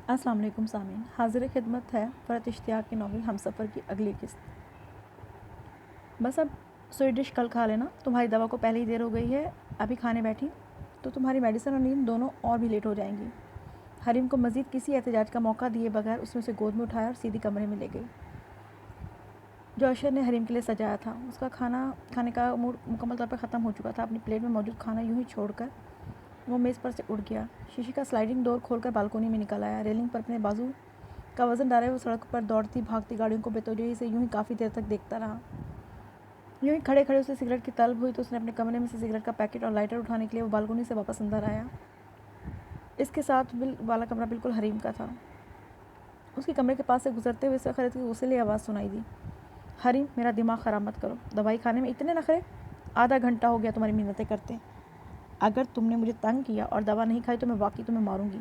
السلام علیکم سامعین، حاضر خدمت ہے فرحت اشتیاق کی ناول ہم سفر کی اگلی قسط۔ بس اب سویٹ ڈش کل کھا لینا، تمہاری دوا کو پہلے ہی دیر ہو گئی ہے، ابھی کھانے بیٹھی تو تمہاری میڈیسن اور نیند دونوں اور بھی لیٹ ہو جائیں گی۔ حریم کو مزید کسی احتجاج کا موقع دیے بغیر اس نے اسے گود میں اٹھایا اور سیدھی کمرے میں لے گئی جو اشر نے حریم کے لیے سجایا تھا۔ اس کا کھانے کا موڈ مکمل طور پر ختم ہو چکا تھا۔ اپنی پلیٹ میں موجود کھانا یوں ہی چھوڑ کر وہ میز پر سے اٹھ گیا، شیشے کا سلائڈنگ ڈور کھول کر بالکونی میں نکل آیا۔ ریلنگ پر اپنے بازو کا وزن ڈالے وہ سڑک پر دوڑتی بھاگتی گاڑیوں کو بے توجہی سے یوں ہی کافی دیر تک دیکھتا رہا۔ یوں ہی کھڑے کھڑے اسے سگریٹ کی طلب ہوئی تو اس نے اپنے کمرے میں سے سگریٹ کا پیکٹ اور لائٹر اٹھانے کے لیے وہ بالکونی سے واپس اندر آیا۔ اس کے ساتھ والا کمرہ بالکل حریم کا تھا۔ اس کے کمرے کے پاس سے گزرتے ہوئے اسے خرید کی غصیلی آواز سنائی دی، حریم میرا دماغ خراب مت کرو، دوائی کھانے میں اتنے نخرے، آدھا گھنٹہ ہو گیا تمہاری منتیں کرتے، اگر تم نے مجھے تنگ کیا اور دوا نہیں کھائی تو میں واقعی تمہیں ماروں گی۔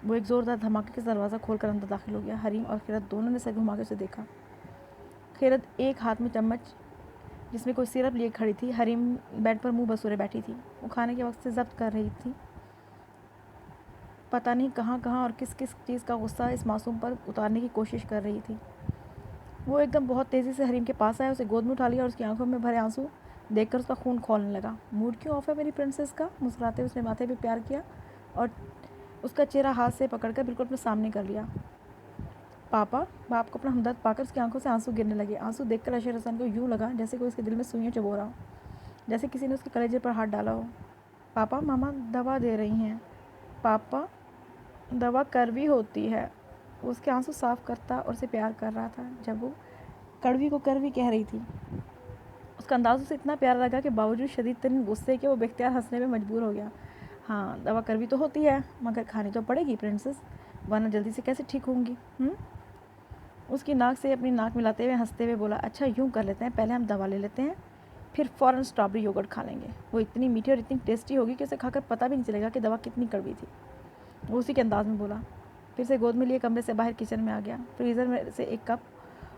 وہ ایک زوردار دھماکے کے دروازہ کھول کر اندر داخل ہو گیا۔ حریم اور خیرت دونوں نے سر گھما کے اسے دیکھا۔ خیرت ایک ہاتھ میں چمچ جس میں کوئی سیرپ لیے کھڑی تھی، حریم بیڈ پر منہ بسورے بیٹھی تھی۔ وہ کھانے کے وقت سے ضبط کر رہی تھی، پتہ نہیں کہاں کہاں اور کس کس چیز کا غصہ اس معصوم پر اتارنے کی کوشش کر رہی تھی۔ وہ ایک دم بہت تیزی سے حریم کے پاس آیا، اسے گود میں اٹھا لیا اور اس کی آنکھوں میں بھرے آنسو دیکھ کر اس کا خون کھولنے لگا۔ موڈ کیوں آف ہے میری پرنسس کا؟ مسکراتے ہوئے اس نے ماتھے پہ پیار کیا اور اس کا چہرہ ہاتھ سے پکڑ کر بالکل اپنے سامنے کر لیا۔ پاپا، باپ کو اپنا ہمدرد پا کر اس کی آنکھوں سے آنسو گرنے لگے۔ آنسو دیکھ کر اشر حسن کو یوں لگا جیسے کوئی اس کے دل میں سوئیاں چبو رہا ہو، جیسے کسی نے اس کے کلیجے پر ہاتھ ڈالا ہو۔ پاپا، ماما دوا دے رہی ہیں۔ پاپا، دوا کڑوی ہوتی ہے۔ وہ اس کے آنسو صاف کرتا اور اسے پیار کر رہا تھا جب وہ کڑوی کو کروی کہہ رہی تھی۔ اس کا انداز اسے اتنا پیارا لگا کہ باوجود شدید ترین غصے کے وہ بے اختیار ہنسنے میں مجبور ہو گیا۔ ہاں، دوا کڑوی تو ہوتی ہے، مگر کھانی تو پڑے گی پرنسس، ورنہ جلدی سے کیسے ٹھیک ہوں گی؟ اس کی ناک سے اپنی ناک ملاتے ہوئے ہنستے ہوئے بولا، اچھا یوں کر لیتے ہیں، پہلے ہم دوا لے لیتے ہیں، پھر فوراً اسٹرابری یوگرٹ کھا لیں گے۔ وہ اتنی میٹھی اور اتنی ٹیسٹی ہوگی کہ اسے کھا کر پتہ بھی نہیں چلے گا کہ دوا کتنی کڑوی تھی۔ وہ اسی کے انداز میں بولا، پھر سے گود میں لیے کمرے سے باہر کچن میں آ گیا۔ فریزر میں سے ایک کپ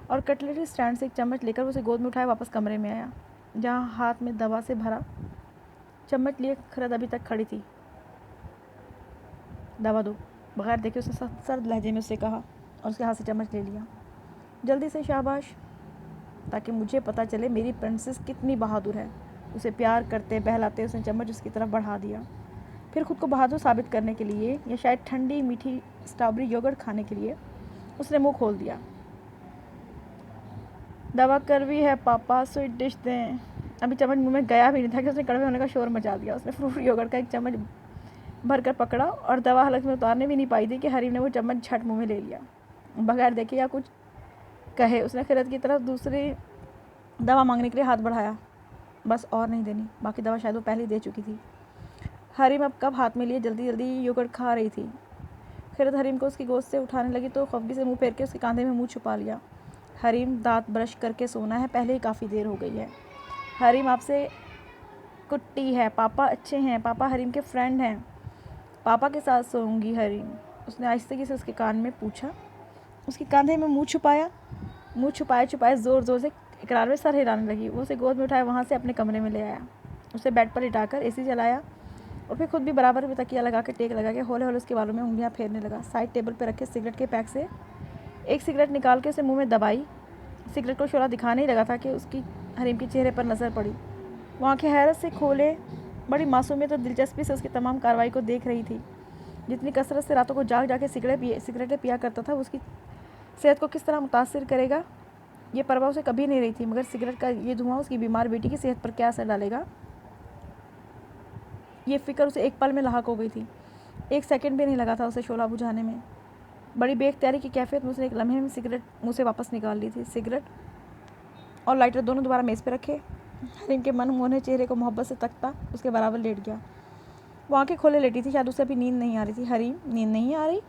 اور کٹلری اسٹینڈ سے ایک چمچ لے کر وہ اسے گود میں اٹھائے واپس کمرے میں آیا، جہاں ہاتھ میں دوا سے بھرا چمچ لیے خیرت ابھی تک کھڑی تھی۔ دوا دو، بغیر دیکھے اس نے سرد لہجے میں اسے کہا اور اس کے ہاتھ سے چمچ لے لیا۔ جلدی سے شاباش، تاکہ مجھے پتہ چلے میری پرنسس کتنی بہادر ہے۔ اسے پیار کرتے بہلاتے اس نے چمچ اس کی طرف بڑھا دیا۔ پھر خود کو بہادر ثابت کرنے کے لیے یا شاید ٹھنڈی میٹھی اسٹرابری یوگرٹ کھانے کے لیے اس نے منہ کھول دیا۔ دوا کڑوی ہے پاپا، سویٹ ڈش دیں۔ ابھی چمچ منہ میں گیا بھی نہیں تھا کہ اس نے کڑوے ہونے کا شور مچا دیا۔ اس نے فروٹ یوگرٹ کا ایک چمچ بھر کر پکڑا اور دوا حلق میں اتارنے بھی نہیں پائی تھی کہ حریم نے وہ چمچ جھٹ منہ میں لے لیا۔ بغیر دیکھے یا کچھ کہے اس نے خیرت کی طرف دوسری دوا مانگنے کے لیے ہاتھ بڑھایا۔ بس اور نہیں دینی، باقی دوا شاید وہ پہلے ہی دے چکی تھی۔ حریم اب کب ہاتھ میں لیے جلدی جلدی یوگرٹ کھا رہی تھی۔ خیرت حریم کو اس کی گود سے اٹھانے لگی تو خفگی سے منہ پھیر کے اس کے کاندھے میں منہ چھپا لیا۔ حریم، دانت برش کر کے سونا ہے، پہلے ہی کافی دیر ہو گئی ہے۔ حریم آپ سے کٹی ہے، پاپا اچھے ہیں، پاپا حریم کے فرینڈ ہیں، پاپا کے ساتھ سوؤں گی حریم، اس نے آہستگی سے اس کے کان میں پوچھا۔ اس کے کاندھے میں منہ چھپائے چھپائے زور زور سے اقرار میں سر ہلانے لگی۔ وہ اسے گود میں اٹھائے وہاں سے اپنے کمرے میں لے آیا، اسے بیڈ پر لٹا کر اے سی چلایا اور پھر خود بھی برابر میں تکیہ لگا کے ٹیک لگا کے ہولے ہولے اس کے بالوں میں انگلیاں پھیرنے لگا۔ سائڈ ٹیبل پہ رکھے سگریٹ کے پیک سے ایک سگریٹ نکال کے اسے منہ میں دبائی۔ سگریٹ کو شعلہ دکھانے ہی لگا تھا کہ اس کی حریم کے چہرے پر نظر پڑی۔ وہ آنکھیں حیرت سے کھولے بڑی معصومیت اور دلچسپی سے اس کی تمام کارروائی کو دیکھ رہی تھی۔ جتنی کثرت سے راتوں کو جاگ جا کے سگریٹیں پیا کرتا تھا، وہ اس کی صحت کو کس طرح متاثر کرے گا یہ پرواہ اسے کبھی نہیں رہی تھی، مگر سگریٹ کا یہ دھواں اس کی بیمار بیٹی کی صحت پر کیا اثر ڈالے گا یہ فکر اسے ایک پل میں لاحق ہو گئی تھی۔ ایک سیکنڈ بھی نہیں لگا تھا اسے شعلہ بجھانے میں۔ بڑی بے اختیاری کی کیفیت میں اس نے ایک لمحے میں سگریٹ منہ سے واپس نکال لی تھی۔ سگریٹ اور لائٹر دونوں دوبارہ میز پہ رکھے، حریم کے من موہنے چہرے کو محبت سے تکتا اس کے برابر لیٹ گیا۔ وہ آنکھیں کھولے لیٹی تھی، شاید اسے ابھی نیند نہیں آ رہی تھی۔ حریم، نیند نہیں آ رہی؟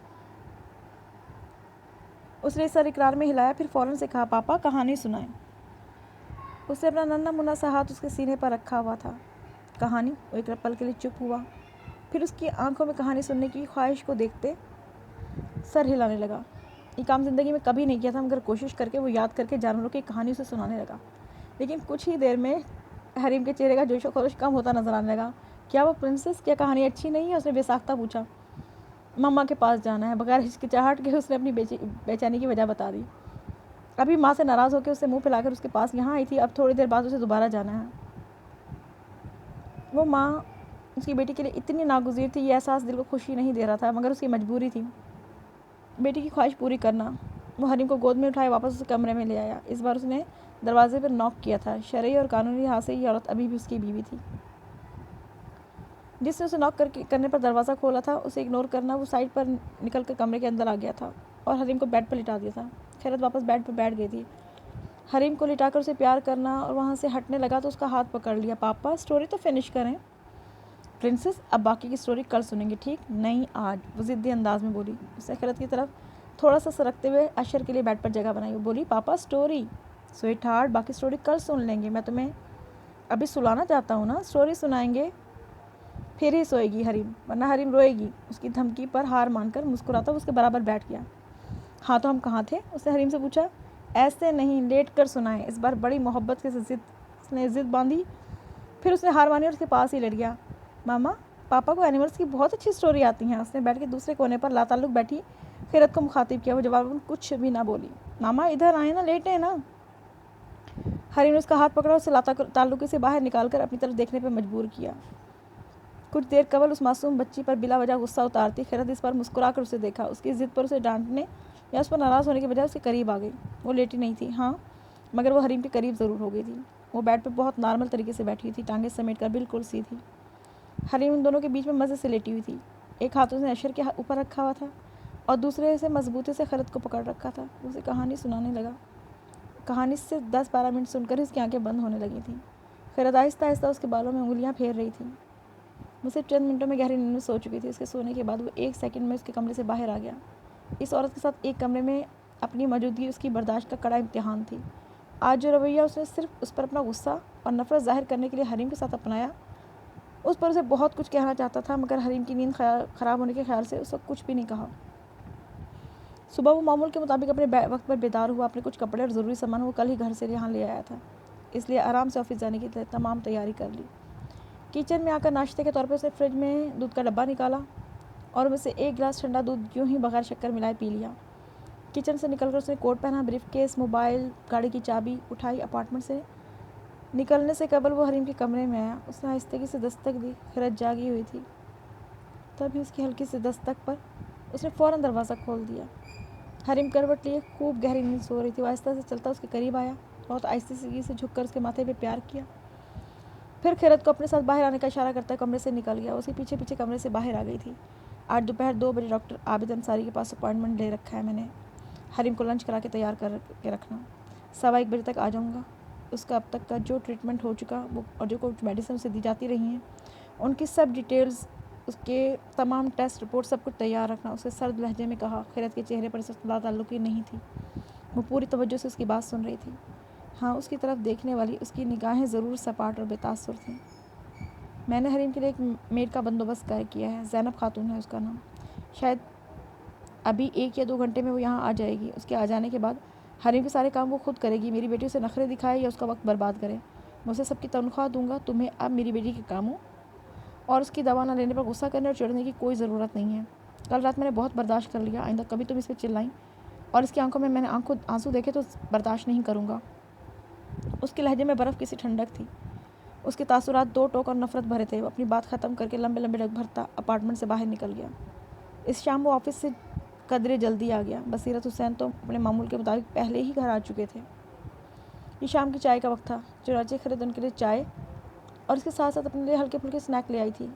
اس نے سر اقرار میں ہلایا، پھر فوراً سے کہا، پاپا کہانی سنائیں۔ اس نے اپنا ننھا منھا سا ہاتھ اس کے سینے پر رکھا ہوا تھا۔ کہانی؟ وہ ایک پل کے لیے چپ ہوا، پھر اس کی آنکھوں میں کہانی سننے کی خواہش کو دیکھتے سر ہلانے لگا۔ یہ کام زندگی میں کبھی نہیں کیا تھا، مگر کوشش کر کے وہ یاد کر کے جانوروں کی کہانی اسے سنانے لگا۔ لیکن کچھ ہی دیر میں حریم کے چہرے کا جوش و خروش کم ہوتا نظر آنے لگا۔ کیا وہ پرنسس، کیا کہانی اچھی نہیں ہے؟ اس نے بے ساختہ پوچھا۔ مما کے پاس جانا ہے۔ بغیر ہچکچاہٹ کے اس نے اپنی بے چینی کی وجہ بتا دی۔ ابھی ماں سے ناراض ہو کے اسے منہ پھیلا کر اس کے پاس یہاں آئی تھی، اب تھوڑی دیر بعد اسے دوبارہ جانا ہے۔ وہ ماں اس کی بیٹی کے لیے اتنی ناگزیر تھی، یہ احساس دل کو خوشی نہیں دے رہا تھا، مگر اس کی مجبوری تھی بیٹی کی خواہش پوری کرنا۔ وہ حریم کو گود میں اٹھائے واپس اسے کمرے میں لے آیا۔ اس بار اس نے دروازے پر نوک کیا تھا۔ شرعی اور قانونی لحاظ سے یہ عورت ابھی بھی اس کی بیوی تھی۔ جس نے اسے نوک کرنے پر دروازہ کھولا تھا، اسے اگنور کرنا وہ سائڈ پر نکل کر کمرے کے اندر آ گیا تھا اور حریم کو بیڈ پر لٹا دیا تھا۔ خیرت واپس بیڈ پر بیٹھ گئی تھی۔ حریم کو لٹا کر اسے پیار کرنا اور وہاں سے ہٹنے لگا تو اس کا ہاتھ پکڑ لیا۔ پاپا سٹوری تو فنش کریں۔ پرنسس اب باقی کی سٹوری کل سنیں گے، ٹھیک؟ نہیں آج، وہ ضدی انداز میں بولی۔ اس نے خیرت کی طرف تھوڑا سا سرکتے ہوئے اشر کے لیے بیڈ پر جگہ بنائی۔ وہ بولی پاپا سٹوری سویٹ ہارٹ، باقی سٹوری کل سن لیں گے، میں تمہیں ابھی سلانا چاہتا ہوں نا، سٹوری سنائیں گے پھر ہی سوئے گی حریم، ورنہ حریم روئے گی۔ اس کی دھمکی پر ہار مان کر مسکراتا وہ اس کے برابر بیٹھ گیا۔ ہاں تو ہم کہاں تھے؟ اس نے حریم سے پوچھا۔ ایسے نہیں، لیٹ کر سنائیں۔ اس بار بڑی محبت کے اس نے ضد باندھی، پھر اس نے ہار مانی اور اس کے پاس ہی لیٹ گیا۔ ماما پاپا کو اینیملس کی بہت اچھی سٹوری آتی ہیں۔ اس نے بیڈ کے دوسرے کونے پر لاتعلق بیٹھی خیرت کو مخاطب کیا۔ وہ جواباً کچھ بھی نہ بولی۔ ماما ادھر آئیں نا، لیٹیں نا۔ حریم نے اس کا ہاتھ پکڑا، اسے لاتعلقی سے باہر نکال کر اپنی طرف دیکھنے پر مجبور کیا۔ کچھ دیر قبل اس معصوم بچی پر بلا وجہ غصہ اتارتی خیرت اس پر مسکرا کر اسے دیکھا۔ اس کی ضد پر اسے ڈانٹنے یا اس پر ناراض ہونے کے بجائے اس کے قریب آ گئی۔ وہ لیٹی نہیں تھی، ہاں، مگر وہ حریم کے قریب ضرور ہو گئی تھی۔ وہ بیڈ پہ بہت نارمل طریقے سے بیٹھی تھی، ٹانگیں سمیٹ کر بالکل سیدھی۔ حریم ان دونوں کے بیچ میں مزے سے لیٹی ہوئی تھی۔ ایک ہاتھ اس نے اشر کے اوپر رکھا ہوا تھا اور دوسرے سے مضبوطی سے خیرت کو پکڑ رکھا تھا۔ وہ اسے کہانی سنانے لگا۔ کہانی سے 10-12 منٹ سن کر اس کی آنکھیں بند ہونے لگی تھیں۔ خیرت آہستہ آہستہ اس کے بالوں میں انگلیاں پھیر رہی تھی۔ وہ صرف چند منٹوں میں گہری نیند میں سو چکی تھی۔ اس کے سونے کے بعد وہ 1 سیکنڈ میں اس کے کمرے سے باہر آ گیا۔ اس عورت کے ساتھ ایک کمرے میں اپنی موجودگی اس کی برداشت کا کڑا امتحان تھی۔ آج جو رویہ اس نے صرف اس پر اپنا غصہ اور نفرت ظاہر کرنے کے لیے حریم کے ساتھ اپنایا، اس پر اسے بہت کچھ کہنا چاہتا تھا، مگر حریم کی نیند خراب ہونے کے خیال سے اس وقت کچھ بھی نہیں کہا۔ صبح وہ معمول کے مطابق اپنے وقت پر بیدار ہوا۔ اپنے کچھ کپڑے اور ضروری سامان وہ کل ہی گھر سے یہاں لے آیا تھا، اس لیے آرام سے آفس جانے کی تمام تیاری کر لی۔ کچن میں آ کر ناشتے کے طور پر اس نے فریج میں دودھ کا ڈبہ نکالا اور ان میں سے 1 گلاس ٹھنڈا دودھ یوں ہی بغیر شکر ملائے پی لیا۔ کچن سے نکل کر اس نے کوٹ پہنا، بریف کیس، موبائل، گاڑی کی چابی اٹھائی۔ اپارٹمنٹ سے نکلنے سے قبل وہ حریم کے کمرے میں آیا۔ اس نے آہستگی سے دستک دی۔ خیرت جاگی ہوئی تھی، تبھی اس کی ہلکی سی دستک پر اس نے فوراً دروازہ کھول دیا۔ حریم کروٹ لیے خوب گہری نیند سو رہی تھی۔ وہ آہستہ سے چلتا اس کے قریب آیا، بہت آہستگی سے جھک کر اس کے ماتھے پہ پیار کیا، پھر خیرت کو اپنے ساتھ باہر آنے کا اشارہ کرتا کمرے سے نکل گیا۔ اس کے پیچھے پیچھے کمرے سے باہر آ گئی تھی۔ آج دوپہر 2 بجے ڈاکٹر عابد انصاری کے پاس اپائنٹمنٹ لے رکھا ہے میں نے۔ حریم کو لنچ کرا کے تیار کر کے رکھنا، 1:15 بجے تک آ جاؤں گا۔ اس کا اب تک کا جو ٹریٹمنٹ ہو چکا وہ اور جو کچھ میڈیسن اسے دی جاتی رہی ہیں ان کی سب ڈیٹیلز، اس کے تمام ٹیسٹ رپورٹ سب کچھ تیار رکھنا، اسے سرد لہجے میں کہا۔ خیرت کے چہرے پر اس وقت لاتعلقی نہیں تھی، وہ پوری توجہ سے اس کی بات سن رہی تھی۔ ہاں، اس کی طرف دیکھنے والی اس کی نگاہیں ضرور سپاٹ اور بے تاثر تھیں۔ میں نے حریم کے لیے ایک میڈ کا بندوبست کیا ہے، زینب خاتون ہے اس کا نام۔ شاید ابھی 1 یا 2 گھنٹے میں وہ یہاں آ جائے گی۔ اس کے آ جانے کے بعد حریم کے سارے کام وہ خود کرے گی۔ میری بیٹی اسے نخرے دکھائے یا اس کا وقت برباد کرے، میں اسے سب کی تنخواہ دوں گا۔ تمہیں اب میری بیٹی کے کاموں اور اس کی دوا نہ لینے پر غصہ کرنے اور چڑھنے کی کوئی ضرورت نہیں ہے۔ کل رات میں نے بہت برداشت کر لیا، آئندہ کبھی تم اس پہ چلائیں اور اس کی آنکھوں میں نے آنسو دیکھے تو برداشت نہیں کروں گا۔ اس کے لہجے میں برف کی سی ٹھنڈک تھی۔ اس کے تاثرات 2 ٹوک اور نفرت بھرے تھے۔ وہ اپنی بات ختم کر کے لمبے لمبے ڈگ بھرتا اپارٹمنٹ سے باہر نکل گیا۔ اس شام وہ آفس سے قدرے جلدی آ گیا۔ بصیرت حسین تو اپنے معمول کے مطابق پہلے ہی گھر آ چکے تھے۔ یہ شام کی چائے کا وقت تھا، چنانچہ خیرت ان کے لیے چائے اور اس کے ساتھ ساتھ اپنے لیے ہلکے پھلکے اسنیک لے آئی تھی۔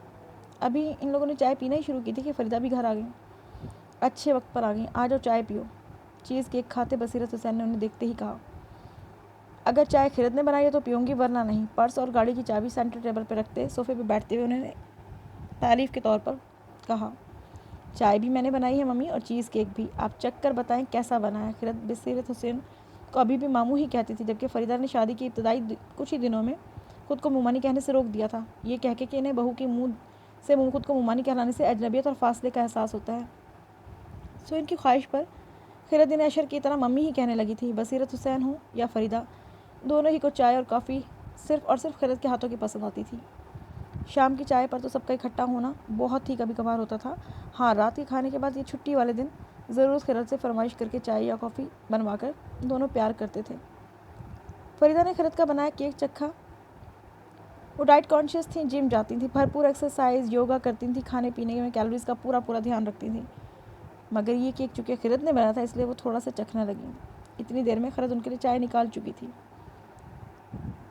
ابھی ان لوگوں نے چائے پینا ہی شروع کی تھی کہ فریدہ بھی گھر آ گئی۔ اچھے وقت پر آ گئیں، آ جاؤ چائے پیو۔ چیز کیک کھاتے بصیرت حسین نے انہیں دیکھتے ہی کہا۔ اگر چائے خیرت نے بنائی ہے تو پیوں گی، ورنہ نہیں۔ پرس اور گاڑی کی چابی سینٹر ٹیبل پہ رکھتے صوفے پہ بیٹھتے ہوئے انہوں نے تعریف کے طور پر کہا۔ چائے بھی میں نے بنائی ہے ممی، اور چیز کیک بھی۔ آپ چکھ کر بتائیں کیسا بنا ہے۔ خیرت بصیرت حسین کو ابھی بھی ماموں ہی کہتی تھی، جبکہ فریدہ نے شادی کی ابتدائی کچھ ہی دنوں میں خود کو مومانی کہنے سے روک دیا تھا، یہ کہہ کے کہ انہیں بہو کے منہ سے خود کو مومانی کہلانے سے اجنبیت اور فاصلے کا احساس ہوتا ہے، سو ان کی خواہش پر خیرت انہیں اشر کی طرح ممی ہی کہنے لگی تھی۔ بصیرت حسین ہوں یا فریدہ، دونوں ہی کو چائے اور کافی صرف اور صرف خیرت کے ہاتھوں کی پسند آتی تھی۔ شام کی چائے پر تو سب کا اکٹھا ہونا بہت ہی کبھی کبھار ہوتا تھا۔ ہاں، رات کے کھانے کے بعد یہ چھٹی والے دن ضرور خیرت سے فرمائش کر کے چائے یا کافی بنوا کر دونوں پیار کرتے تھے۔ فریدہ نے خیرت کا بنایا کیک چکھا۔ وہ ڈائٹ کانشیس تھیں، جم جاتی تھیں، بھرپور ایکسرسائز یوگا کرتی تھیں، کھانے پینے میں کیلوریز کا پورا دھیان رکھتی تھیں۔ مگر یہ کیک چونکہ خیرت نے بنایا تھا اس لیے وہ تھوڑا سا چکھنے لگیں۔ اتنی دیر میں خیرت ان کے لیے چائے نکال چکی تھی۔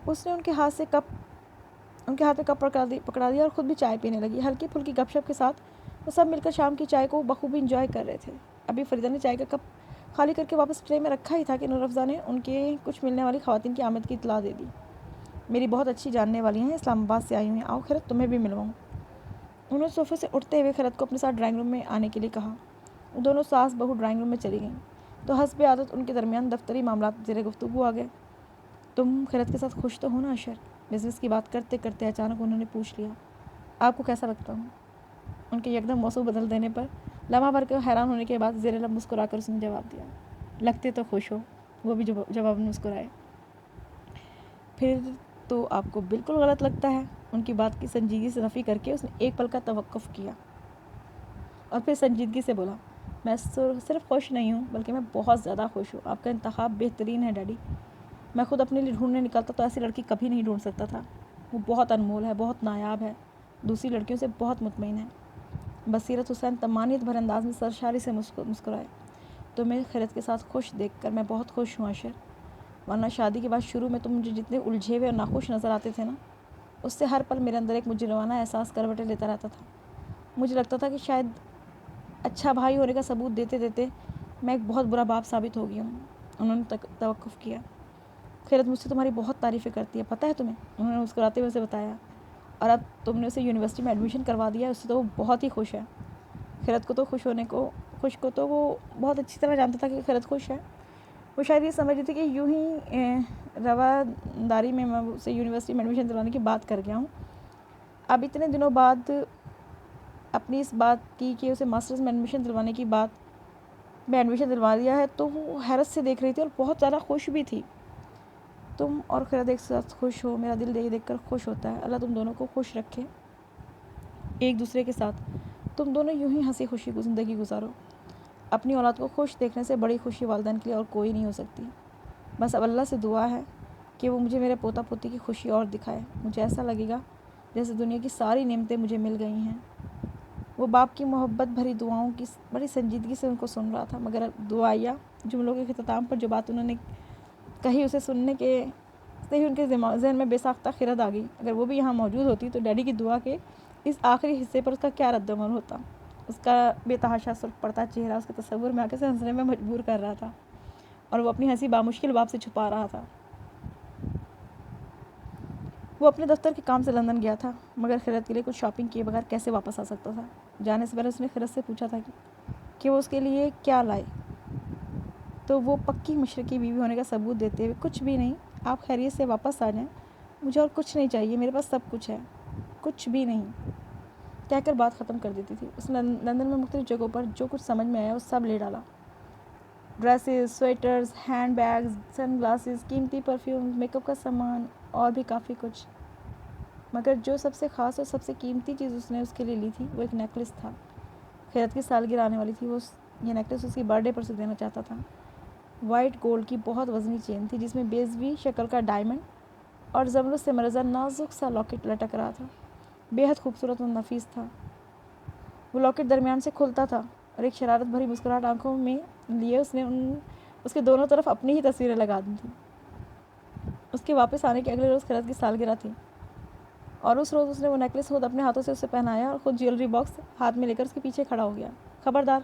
اس نے ان کے ہاتھ میں کپ پکڑا دیا اور خود بھی چائے پینے لگی۔ ہلکی پھلکی گپ شپ کے ساتھ وہ سب مل کر شام کی چائے کو بخوبی انجوائے کر رہے تھے۔ ابھی فریدہ نے چائے کا کپ خالی کر کے واپس ٹرے میں رکھا ہی تھا کہ نور افزا نے ان کے کچھ ملنے والی خواتین کی آمد کی اطلاع دے دی۔ میری بہت اچھی جاننے والی ہیں، اسلام آباد سے آئی ہوئی ہیں، آؤ خیرت تمہیں بھی ملواؤں۔ انہوں نے صوفے سے اٹھتے ہوئے خیرت کو اپنے ساتھ ڈرائنگ روم میں آنے کے لیے کہا۔ دونوں ساس بہو ڈرائنگ روم میں چلی گئیں تو حسب عادت ان کے درمیان دفتری معاملات زیر گفتگو آ گئے۔ تم خیرت کے ساتھ خوش تو ہو نا اشر؟ بزنس کی بات کرتے کرتے اچانک انہوں نے پوچھ لیا۔ آپ کو کیسا لگتا ہوں؟ ان کے یکدم موضوع بدل دینے پر لمحہ بھر کے حیران ہونے کے بعد زیر لب مسکرا کر اس نے جواب دیا۔ لگتے تو خوش ہو۔ وہ بھی جواب میں مسکرائے۔ پھر تو آپ کو بالکل غلط لگتا ہے۔ ان کی بات کی سنجیدگی سے نفی کر کے اس نے ایک پل کا توقف کیا اور پھر سنجیدگی سے بولا، میں صرف خوش نہیں ہوں بلکہ میں بہت زیادہ خوش ہوں۔ آپ کا انتخاب بہترین ہے ڈیڈی۔ میں خود اپنے لیے ڈھونڈنے نکلتا تو ایسی لڑکی کبھی نہیں ڈھونڈ سکتا تھا۔ وہ بہت انمول ہے، بہت نایاب ہے، دوسری لڑکیوں سے بہت مطمئن ہے۔ بصیرت حسین طمانیت بھرے انداز میں سرشاری سے مسکرائے۔ تمہیں خیرت کے ساتھ خوش دیکھ کر میں بہت خوش ہوں اشر، ورنہ شادی کے بعد شروع میں تم مجھے جتنے الجھے ہوئے اور ناخوش نظر آتے تھے نا، اس سے ہر پل میرے اندر ایک مجرمانہ احساس کروٹیں لیتا رہتا تھا۔ مجھے لگتا تھا کہ شاید اچھا بھائی ہونے کا ثبوت دیتے دیتے میں ایک بہت برا باپ ثابت ہو گیا ہوں۔ انہوں نے توقف کیا۔ خیرت مجھ سے تمہاری بہت تعریفیں کرتی ہے، پتہ ہے تمہیں؟ انہوں نے مسکراتے ہوئے اسے بتایا۔ اور اب تم نے اسے یونیورسٹی میں ایڈمیشن کروا دیا ہے، اس سے تو وہ بہت ہی خوش ہے۔ خیرت کو تو وہ بہت اچھی طرح جانتا تھا کہ خیرت خوش ہے۔ وہ شاید یہ سمجھ رہی تھی کہ یوں ہی رواداری میں اسے یونیورسٹی میں ایڈمیشن دلوانے کی بات کر گیا ہوں۔ اب اتنے دنوں بعد اپنی اس بات کی کہ اسے ماسٹرز میں ایڈمیشن دلوا دیا ہے تو وہ حیرت سے دیکھ رہی تھی اور بہت زیادہ خوش بھی تھی۔ تم اور خیرت ایک ساتھ خوش ہو، میرا دل دیکھ کر خوش ہوتا ہے۔ اللہ تم دونوں کو خوش رکھے ایک دوسرے کے ساتھ۔ تم دونوں یوں ہی ہنسی خوشی زندگی گزارو۔ اپنی اولاد کو خوش دیکھنے سے بڑی خوشی والدین کے لیے اور کوئی نہیں ہو سکتی۔ بس اب اللہ سے دعا ہے کہ وہ مجھے میرے پوتا پوتی کی خوشی اور دکھائے۔ مجھے ایسا لگے گا جیسے دنیا کی ساری نعمتیں مجھے مل گئی ہیں۔ وہ باپ کی محبت بھری دعاؤں کی بڑی سنجیدگی سے ان کو سن رہا تھا، مگر دعائیہ جملوں کے اختتام پر جو بات انہوں نے کہی اسے سننے کے سے ہی ان کے ذہن میں بے ساختہ خیرت آ گئی۔ اگر وہ بھی یہاں موجود ہوتی تو ڈیڈی کی دعا کے اس آخری حصے پر اس کا کیا رد عمل ہوتا؟ اس کا بے تحاشا سرخ پڑتا چہرہ اس کے تصور میں آ کے اسے ہنسنے میں مجبور کر رہا تھا اور وہ اپنی ہنسی بامشکل باپ سے چھپا رہا تھا۔ وہ اپنے دفتر کے کام سے لندن گیا تھا، مگر خیرت کے لیے کچھ شاپنگ کیے بغیر کیسے واپس آ سکتا تھا؟ جانے سے پہلے اس نے خیرت سے پوچھا تھا کہ وہ اس کے لیے کیا لائے، تو وہ پکی مشرقی بیوی ہونے کا ثبوت دیتے ہوئے، کچھ بھی نہیں، آپ خیریت سے واپس آ جائیں، مجھے اور کچھ نہیں چاہیے، میرے پاس سب کچھ ہے، کچھ بھی نہیں، کہہ کر بات ختم کر دیتی تھی۔ اس نے لندن میں مختلف جگہوں پر جو کچھ سمجھ میں آیا وہ سب لے ڈالا، ڈریسز، سویٹرز، ہینڈ بیگز، سن گلاسز، قیمتی پرفیوم، میک اپ کا سامان اور بھی کافی کچھ، مگر جو سب سے خاص اور سب سے قیمتی چیز اس نے اس کے لیے لی تھی وہ ایک نیکلس تھا۔ خیرت کی سالگرہ آنے والی تھی، وہ یہ نیکلس اس کی برتھ ڈے پر اسے دینا چاہتا تھا۔ وائٹ گولڈ کی بہت وزنی چین تھی جس میں بیضوی شکل کا ڈائمنڈ اور زمرد سے مرزا نازک سا لاکٹ لٹک رہا تھا، بے حد خوبصورت اور نفیس تھا۔ وہ لاکٹ درمیان سے کھلتا تھا اور ایک شرارت بھری مسکراہٹ آنکھوں میں لیے اس نے اس کے دونوں طرف اپنی ہی تصویریں لگا دی تھیں۔ اس کے واپس آنے کے اگلے روز خیرت کی سالگرہ تھی اور اس روز اس نے وہ نیکلس خود اپنے ہاتھوں سے اسے پہنایا اور خود جیولری باکس ہاتھ میں لے کر اس کے پیچھے کھڑا ہو گیا۔ خبردار،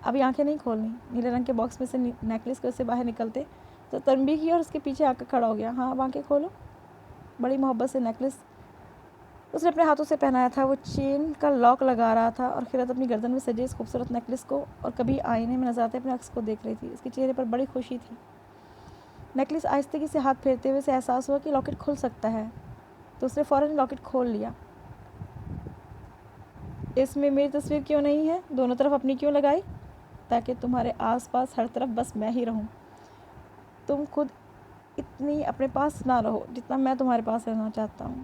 ابھی آنکھیں نہیں کھولنی۔ نیلے رنگ کے باکس میں سے نیکلس کو اسے باہر نکلتے تو تنبیہ کی اور اس کے پیچھے آ کر کھڑا ہو گیا۔ ہاں اب آنکھیں کھولو۔ بڑی محبت سے نیکلس اس نے اپنے ہاتھوں سے پہنایا تھا، وہ چین کا لاک لگا رہا تھا اور خیرت اپنی گردن میں سجے اس خوبصورت نیکلس کو اور کبھی آئینے میں نظر آتے اپنے عکس کو دیکھ رہی تھی۔ اس کے چہرے پر بڑی خوشی تھی۔ نیکلس آہستگی سے ہاتھ پھیرتے ہوئے اسے احساس ہوا کہ لاکٹ کھل سکتا ہے تو اس نے فوراً لاکٹ کھول لیا۔ اس میں میری تصویر کیوں نہیں ہے؟ دونوں طرف اپنی کیوں لگائی؟ تاکہ تمہارے آس پاس ہر طرف بس میں ہی رہوں۔ تم خود اتنی اپنے پاس نہ رہو جتنا میں تمہارے پاس رہنا چاہتا ہوں۔